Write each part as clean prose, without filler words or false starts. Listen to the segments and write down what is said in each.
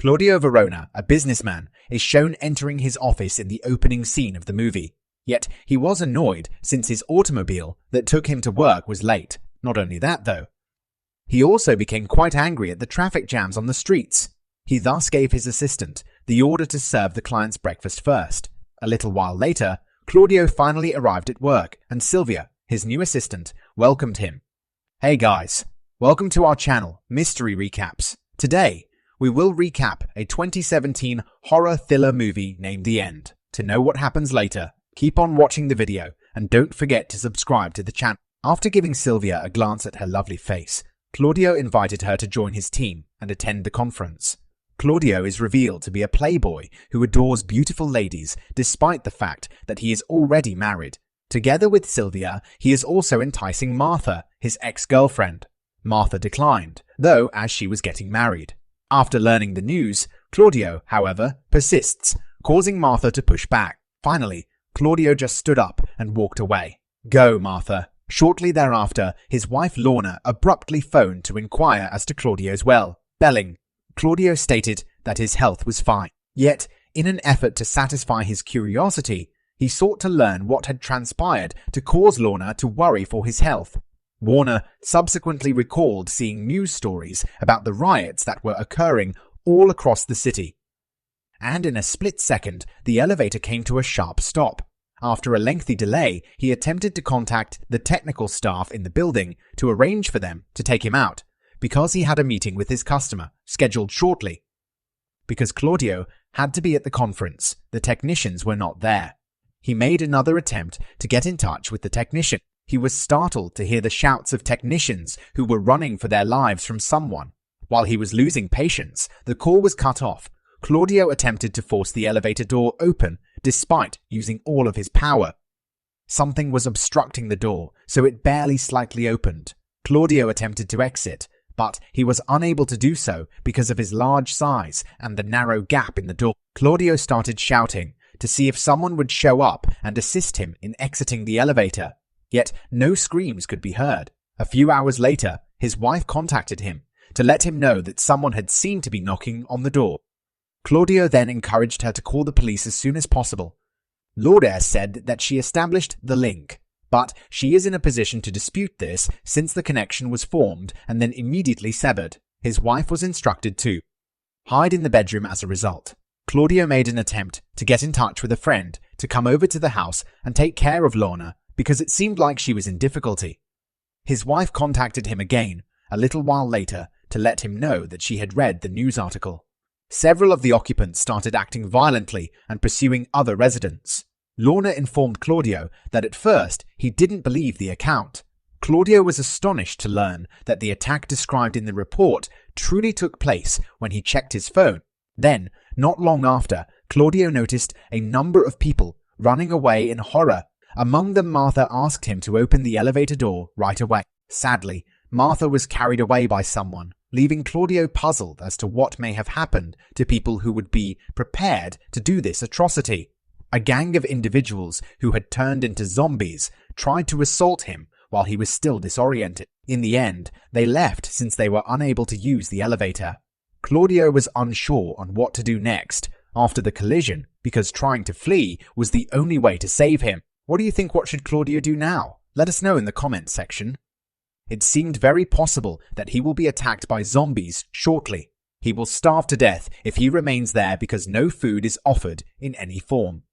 Claudio Verona, a businessman, is shown entering his office in the opening scene of the movie. Yet he was annoyed since his automobile that took him to work was late. Not only that, though, he also became quite angry at the traffic jams on the streets. He thus gave his assistant the order to serve the client's breakfast first. A little while later, Claudio finally arrived at work, and Sylvia, his new assistant, welcomed him. Hey guys, welcome to our channel, Mystery Recaps. Today, we will recap a 2017 horror thriller movie named The End. To know what happens later, keep on watching the video, and don't forget to subscribe to the channel. After giving Sylvia a glance at her lovely face, Claudio invited her to join his team and attend the conference. Claudio is revealed to be a playboy who adores beautiful ladies despite the fact that he is already married. Together with Sylvia, he is also enticing Martha, his ex-girlfriend. Martha declined, though, as she was getting married. After learning the news, Claudio, however, persists, causing Martha to push back. Finally, Claudio just stood up and walked away. Go, Martha. Shortly thereafter, his wife Lorna abruptly phoned to inquire as to Claudio's well-being. Claudio stated that his health was fine. Yet, in an effort to satisfy his curiosity, he sought to learn what had transpired to cause Lorna to worry for his health. Warner subsequently recalled seeing news stories about the riots that were occurring all across the city. And in a split second, the elevator came to a sharp stop. After a lengthy delay, he attempted to contact the technical staff in the building to arrange for them to take him out, because he had a meeting with his customer, scheduled shortly. Because Claudio had to be at the conference, the technicians were not there. He made another attempt to get in touch with the technician. He was startled to hear the shouts of technicians who were running for their lives from someone. While he was losing patience, the call was cut off. Claudio attempted to force the elevator door open, despite using all of his power. Something was obstructing the door, so it barely slightly opened. Claudio attempted to exit, but he was unable to do so because of his large size and the narrow gap in the door. Claudio started shouting to see if someone would show up and assist him in exiting the elevator. Yet no screams could be heard. A few hours later, his wife contacted him to let him know that someone had seemed to be knocking on the door. Claudio then encouraged her to call the police as soon as possible. Lourdes said that she established the link, but she is in a position to dispute this since the connection was formed and then immediately severed. His wife was instructed to hide in the bedroom as a result. Claudio made an attempt to get in touch with a friend to come over to the house and take care of Lorna because it seemed like she was in difficulty. His wife contacted him again a little while later to let him know that she had read the news article. Several of the occupants started acting violently and pursuing other residents. Lorna informed Claudio that at first he didn't believe the account. Claudio was astonished to learn that the attack described in the report truly took place when he checked his phone. Then, not long after, Claudio noticed a number of people running away in horror. Among them, Martha asked him to open the elevator door right away. Sadly, Martha was carried away by someone, leaving Claudio puzzled as to what may have happened to people who would be prepared to do this atrocity. A gang of individuals who had turned into zombies tried to assault him while he was still disoriented. In the end, they left since they were unable to use the elevator. Claudio was unsure on what to do next after the collision because trying to flee was the only way to save him. What do you think? What should Claudio do now? Let us know in the comments section. It seemed very possible that he will be attacked by zombies shortly. He will starve to death if he remains there because no food is offered in any form.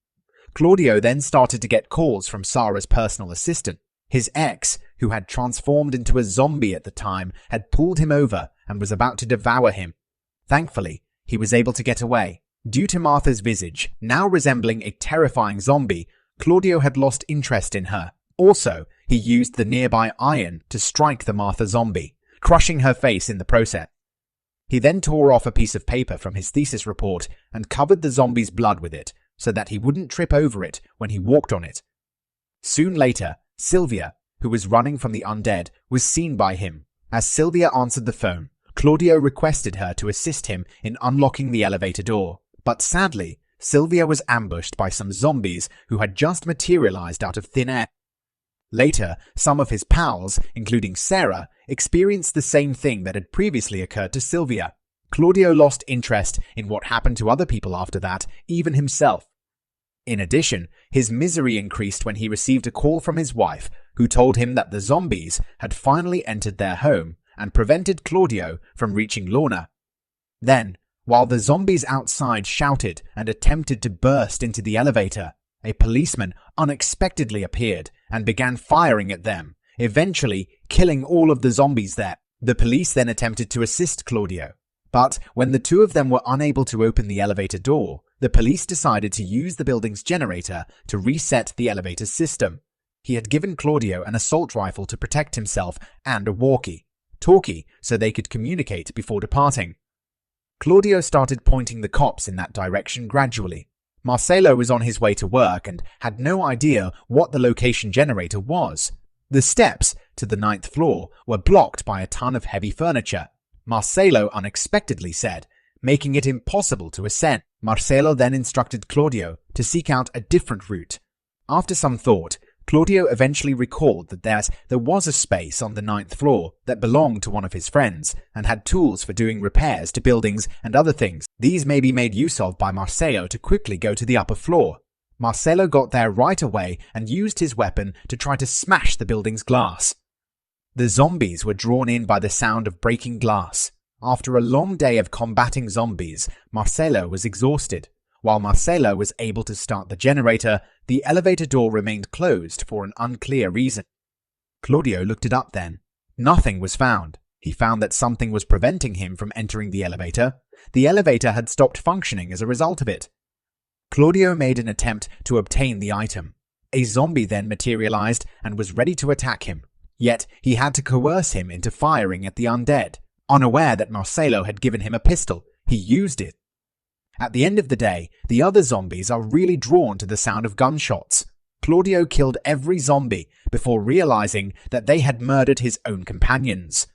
Claudio then started to get calls from Sarah's personal assistant. His ex, who had transformed into a zombie at the time, had pulled him over and was about to devour him. Thankfully, he was able to get away. Due to Martha's visage, now resembling a terrifying zombie, Claudio had lost interest in her. Also, he used the nearby iron to strike the Martha zombie, crushing her face in the process. He then tore off a piece of paper from his thesis report and covered the zombie's blood with it so that he wouldn't trip over it when he walked on it. Soon later, Sylvia, who was running from the undead, was seen by him. As Sylvia answered the phone, Claudio requested her to assist him in unlocking the elevator door. But sadly, Sylvia was ambushed by some zombies who had just materialized out of thin air. Later, some of his pals, including Sarah, experienced the same thing that had previously occurred to Sylvia. Claudio lost interest in what happened to other people after that, even himself. In addition, his misery increased when he received a call from his wife, who told him that the zombies had finally entered their home and prevented Claudio from reaching Lorna. Then, while the zombies outside shouted and attempted to burst into the elevator, a policeman unexpectedly appeared and began firing at them, eventually killing all of the zombies there. The police then attempted to assist Claudio, but when the two of them were unable to open the elevator door, the police decided to use the building's generator to reset the elevator system. He had given Claudio an assault rifle to protect himself and a walkie-talkie so they could communicate before departing. Claudio started pointing the cops in that direction gradually. Marcelo was on his way to work and had no idea what the location generator was. The steps to the 9th floor were blocked by a ton of heavy furniture, Marcelo unexpectedly said, making it impossible to ascend. Marcelo then instructed Claudio to seek out a different route. After some thought, Claudio eventually recalled that there was a space on the 9th floor that belonged to one of his friends and had tools for doing repairs to buildings and other things. These may be made use of by Marcelo to quickly go to the upper floor. Marcelo got there right away and used his weapon to try to smash the building's glass. The zombies were drawn in by the sound of breaking glass. After a long day of combating zombies, Marcelo was exhausted. While Marcelo was able to start the generator, the elevator door remained closed for an unclear reason. Claudio looked it up then. Nothing was found. He found that something was preventing him from entering the elevator. The elevator had stopped functioning as a result of it. Claudio made an attempt to obtain the item. A zombie then materialized and was ready to attack him. Yet he had to coerce him into firing at the undead. Unaware that Marcelo had given him a pistol, he used it. At the end of the day, the other zombies are really drawn to the sound of gunshots. Claudio killed every zombie before realizing that they had murdered his own companions.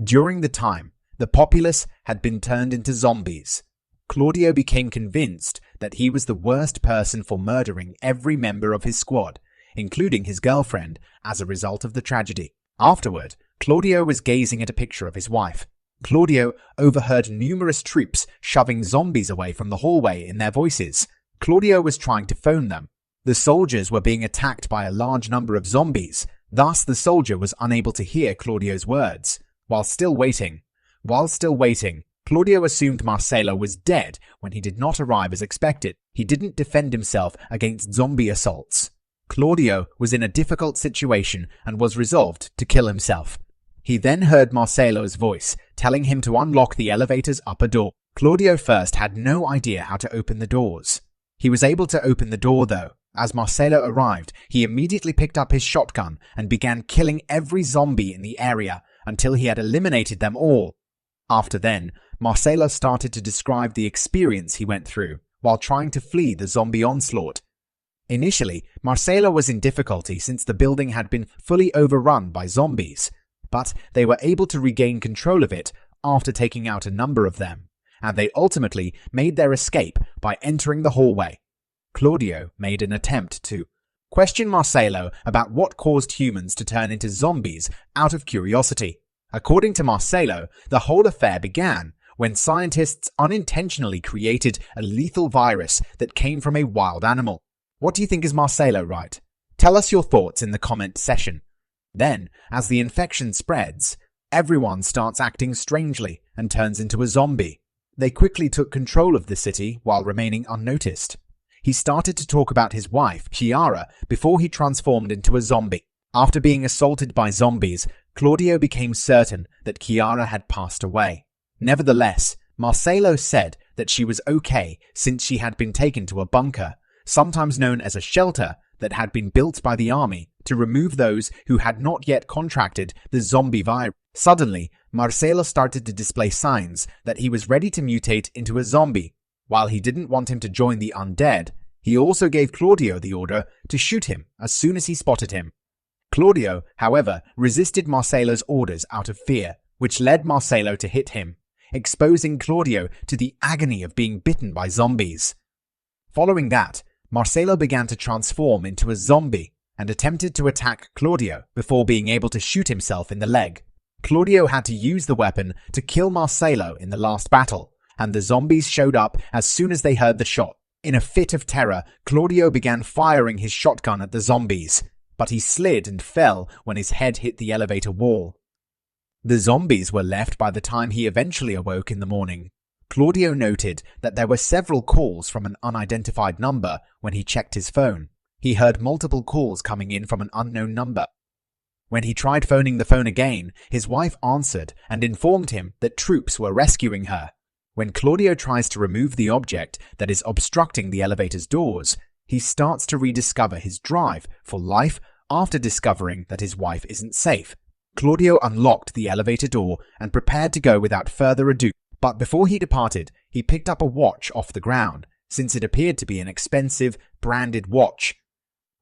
During the time, the populace had been turned into zombies. Claudio became convinced that he was the worst person for murdering every member of his squad, including his girlfriend, as a result of the tragedy. Afterward, Claudio was gazing at a picture of his wife. Claudio overheard numerous troops shoving zombies away from the hallway in their voices. Claudio was trying to phone them. The soldiers were being attacked by a large number of zombies, thus the soldier was unable to hear Claudio's words. While still waiting, Claudio assumed Marcelo was dead when he did not arrive as expected. He didn't defend himself against zombie assaults. Claudio was in a difficult situation and was resolved to kill himself. He then heard Marcelo's voice, telling him to unlock the elevator's upper door. Claudio first had no idea how to open the doors. He was able to open the door though. As Marcelo arrived, he immediately picked up his shotgun and began killing every zombie in the area until he had eliminated them all. After then, Marcelo started to describe the experience he went through while trying to flee the zombie onslaught. Initially, Marcelo was in difficulty since the building had been fully overrun by zombies, but they were able to regain control of it after taking out a number of them, and they ultimately made their escape by entering the hallway. Claudio made an attempt to question Marcelo about what caused humans to turn into zombies out of curiosity. According to Marcelo, the whole affair began when scientists unintentionally created a lethal virus that came from a wild animal. What do you think is Marcelo right? Tell us your thoughts in the comment section. Then, as the infection spreads, everyone starts acting strangely and turns into a zombie. They quickly took control of the city while remaining unnoticed. He started to talk about his wife, Chiara, before he transformed into a zombie. After being assaulted by zombies, Claudio became certain that Chiara had passed away. Nevertheless, Marcelo said that she was okay since she had been taken to a bunker, sometimes known as a shelter, that had been built by the army to remove those who had not yet contracted the zombie virus. Suddenly, Marcelo started to display signs that he was ready to mutate into a zombie. While he didn't want him to join the undead, he also gave Claudio the order to shoot him as soon as he spotted him. Claudio, however, resisted Marcelo's orders out of fear, which led Marcelo to hit him, exposing Claudio to the agony of being bitten by zombies. Following that, Marcelo began to transform into a zombie and attempted to attack Claudio before being able to shoot himself in the leg. Claudio had to use the weapon to kill Marcelo in the last battle, and the zombies showed up as soon as they heard the shot. In a fit of terror, Claudio began firing his shotgun at the zombies, but he slid and fell when his head hit the elevator wall. The zombies were left by the time he eventually awoke in the morning. Claudio noted that there were several calls from an unidentified number when he checked his phone. He heard multiple calls coming in from an unknown number. When he tried phoning the phone again, his wife answered and informed him that troops were rescuing her. When Claudio tries to remove the object that is obstructing the elevator's doors, he starts to rediscover his drive for life after discovering that his wife isn't safe. Claudio unlocked the elevator door and prepared to go without further ado, but before he departed, he picked up a watch off the ground, since it appeared to be an expensive, branded watch.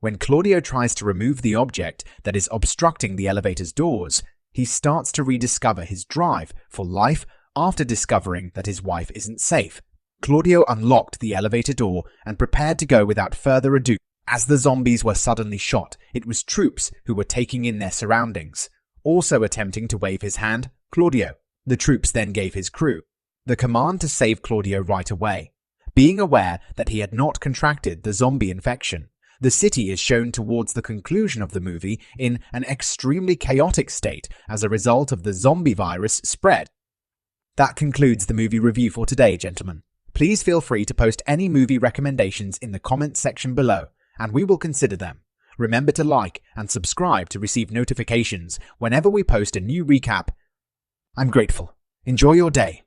When Claudio tries to remove the object that is obstructing the elevator's doors, he starts to rediscover his drive for life after discovering that his wife isn't safe. Claudio unlocked the elevator door and prepared to go without further ado. As the zombies were suddenly shot, it was troops who were taking in their surroundings. Also attempting to wave his hand, Claudio. The troops then gave his crew the command to save Claudio right away. Being aware that he had not contracted the zombie infection, the city is shown towards the conclusion of the movie in an extremely chaotic state as a result of the zombie virus spread. That concludes the movie review for today, gentlemen. Please feel free to post any movie recommendations in the comments section below, and we will consider them. Remember to like and subscribe to receive notifications whenever we post a new recap. I'm grateful. Enjoy your day.